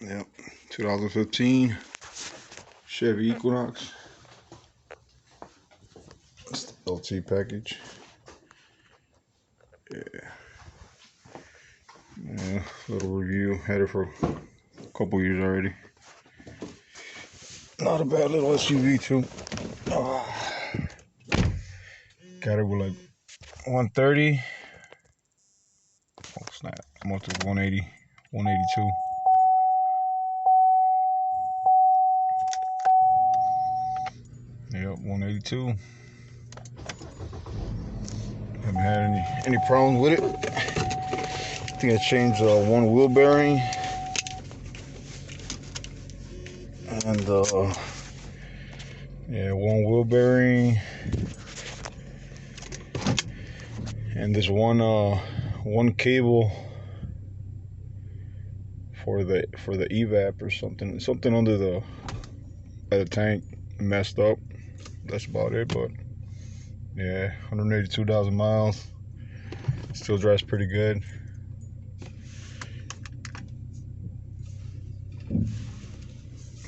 Yep, 2015 Chevy Equinox. That's the LT package. Yeah, little review. Had it for a couple years already. Not a bad little SUV too. Got it with like 130. Oh snap! I'm up to 180, 182. Yep, 182. Haven't had any problems with it. I think I changed one wheel bearing and yeah, one wheel bearing and this one cable for the evap or something under the tank messed up. That's about it. But yeah, 182,000 miles. Still drives pretty good.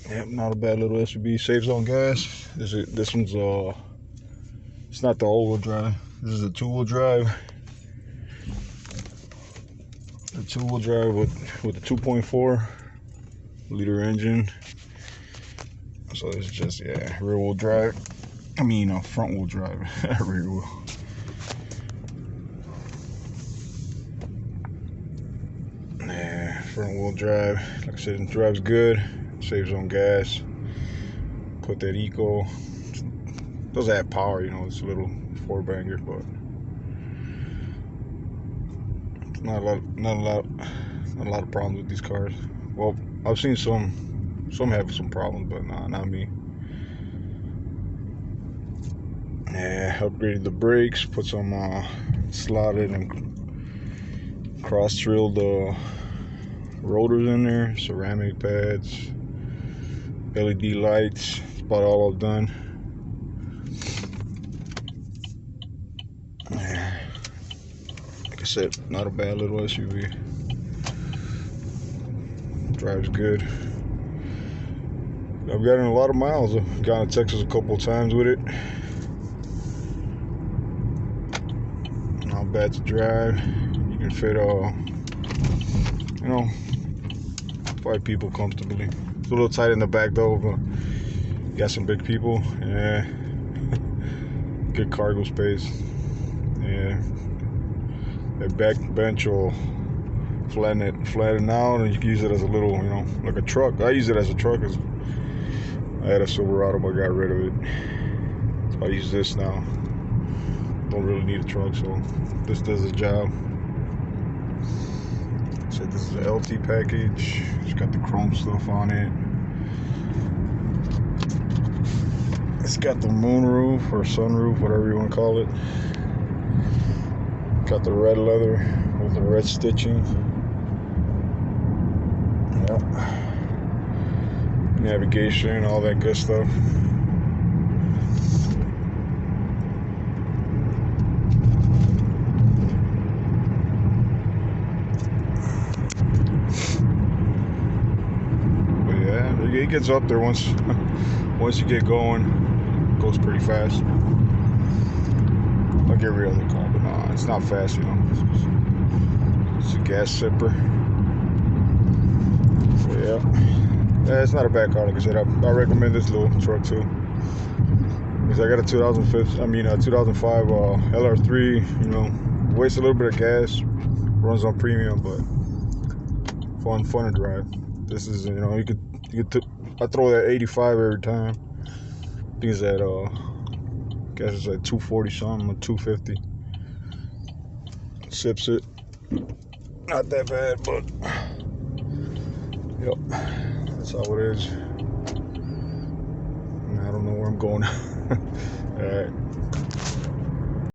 Yep, not a bad little SUV. Saves on gas. This one's it's not the all-wheel drive. This is a two-wheel drive. A two-wheel drive with a 2.4 liter engine. So it's just, yeah, rear-wheel drive. I mean, front-wheel drive. Rear-wheel. Yeah, front-wheel drive. Like I said, it drives good. Saves on gas. Put that eco. Does add power, it's a little four-banger, but not a lot of problems with these cars. Well, I've seen some have some problems, but nah, not me. Yeah, upgraded the brakes, put some slotted and cross-drilled rotors in there, ceramic pads, LED lights. That's about all I've done. Yeah. Like I said, not a bad little SUV. Drives good. I've gotten a lot of miles. I've gone to Texas a couple of times with it. Not bad to drive. You can fit 5 people comfortably. It's a little tight in the back though, but you got some big people. Yeah. Good cargo space. Yeah. That back bench will flatten out, and you can use it as a little, like a truck. I use it as a truck. I had a Silverado, but I got rid of it. So I use this now. Don't really need a truck, so this does the job. So this is an LT package. It's got the chrome stuff on it. It's got the moonroof or sunroof, whatever you want to call it. Got the red leather with the red stitching. Yep. Navigation, all that good stuff. But yeah, it gets up there once you get going. It goes pretty fast. Like every other car, but no, it's not fast, It's a gas sipper. So yeah, it's not a bad car. Like I said, I recommend this little truck too. Because I got a 2005 LR3. Wastes a little bit of gas, runs on premium, but fun to drive. This is, I throw that 85 every time. I think it's at guess it's like 240 something or 250. Sips it. Not that bad, but yep, that's how it is. I don't know where I'm going. All right.